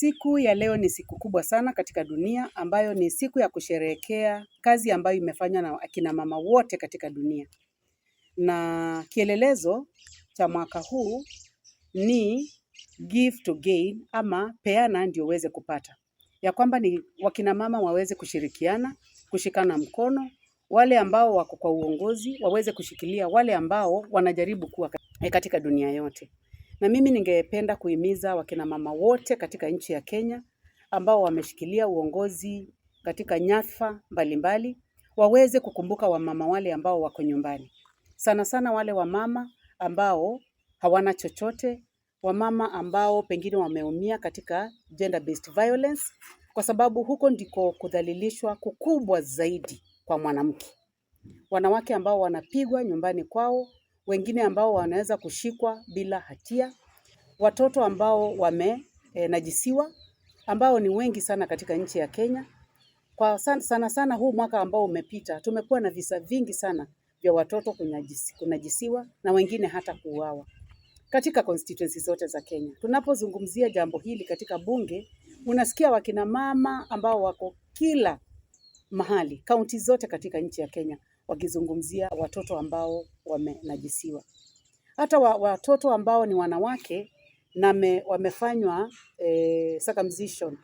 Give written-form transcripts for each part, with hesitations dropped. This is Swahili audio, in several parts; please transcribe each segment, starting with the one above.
Siku ya leo ni siku kubwa sana katika dunia ambayo ni siku ya kusherehekea kazi ambayo imefanywa na akina mama wote katika dunia. Na kielelezo cha mwaka huu ni give to gain ama peana ndio uweze kupata. Ya kwamba ni wakina mama waweze kushirikiana, kushikana mkono, wale ambao wako kwa uongozi waweze kushikilia wale ambao wanajaribu kuwa katika dunia yote. Na mimi ningependa kuhimiza wakina mama wote katika nchi ya Kenya ambao wameshikilia uongozi katika nyadhifa mbalimbali waweze kukumbuka wamama wale ambao wako nyumbani. Sana sana wale wamama ambao hawana chochote, wamama ambao pengine wameumia katika gender based violence kwa sababu huko ndiko kudhalilishwa kukubwa zaidi kwa mwanamke. Wanawake ambao wanapigwa nyumbani kwao, wengine ambao wanaweza kushikwa bila hatia, watoto ambao wamenajisiwa ambao ni wengi sana katika nchi ya Kenya. Kwa sana sana huu mwaka ambao umepita, tumekuwa na visa vingi sana vya watoto kunajisiwa na wengine hata kuuawa katika constituency zote za Kenya. Tunapozungumzia jambo hili katika bunge, unasikia wakina mama ambao wako kila mahali, kaunti zote katika nchi ya Kenya, wakizungumzia watoto ambao wamenajisiwa. Hata watoto ambao ni wanawake na wamefanywa circumcision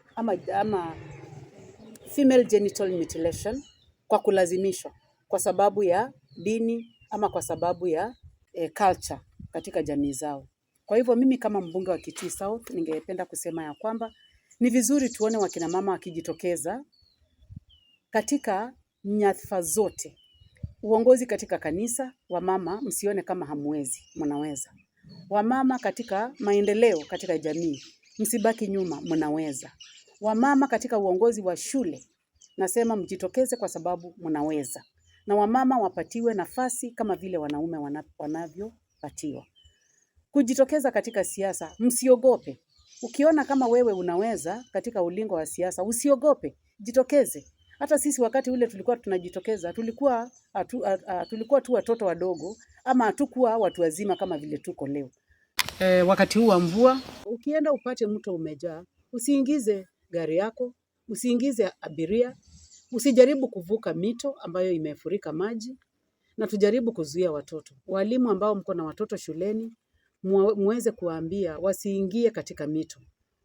ama female genital mutilation kwa kulazimishwa kwa sababu ya dini ama kwa sababu ya culture katika jamii zao. Kwa hivyo mimi kama mbunge wa Kitui South ningependa kusema ya kwamba ni vizuri tuone wakina mama wakijitokeza katika nyadhifa zote. Uongozi katika kanisa, wamama msione kama hamwezi, mnaweza. Wamama katika maendeleo katika jamii, msibaki nyuma, mnaweza. Wamama katika uongozi wa shule, nasema mjitokeze kwa sababu mnaweza. Na wamama wapatiwe nafasi kama vile wanaume wanavyopatiwa. Kujitokeza katika siasa, msiogope. Ukiona kama wewe unaweza katika ulingo wa siasa, usiogope, jitokeze. Hata sisi wakati ule tulikuwa tunajitokeza, tulikuwa tu watoto wadogo ama hatukuwa watu wazima kama vile tuko leo. Wakati huu wa mvua, ukienda upate mto umejaa, usiingize gari yako, usiingize abiria, usijaribu kuvuka mito ambayo imefurika maji na tujaribu kuzuia watoto. Walimu ambao mko na watoto shuleni, muweze kuwaambia wasiingie katika mito,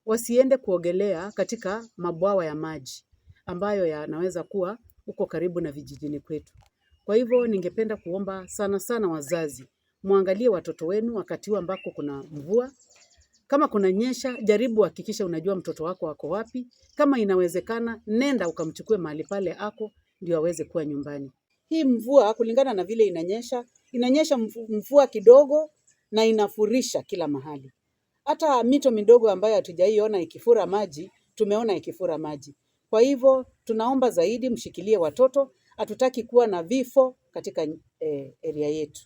wasiende kuogelea katika mabwawa ya maji ambayo yanaweza kuwa uko karibu na vijijini kwetu. Kwa hivyo ningependa kuomba sana sana wazazi, muangalie watoto wenu wakati huu ambako kuna mvua. Kama kuna nyesha, jaribu hakikisha unajua mtoto wako wako wapi. Kama inawezekana, nenda ukamchukue mahali pale ako, ndio aweze kuwa nyumbani. Hii mvua kulingana na vile inanyesha mvua kidogo na inafurisha kila mahali. Hata mito midogo ambayo hatujaiona ikifura maji, tumeona ikifura maji. Kwa hivyo tunaomba zaidi mshikilie watoto, hatutaki kuwa na vifo katika area yetu.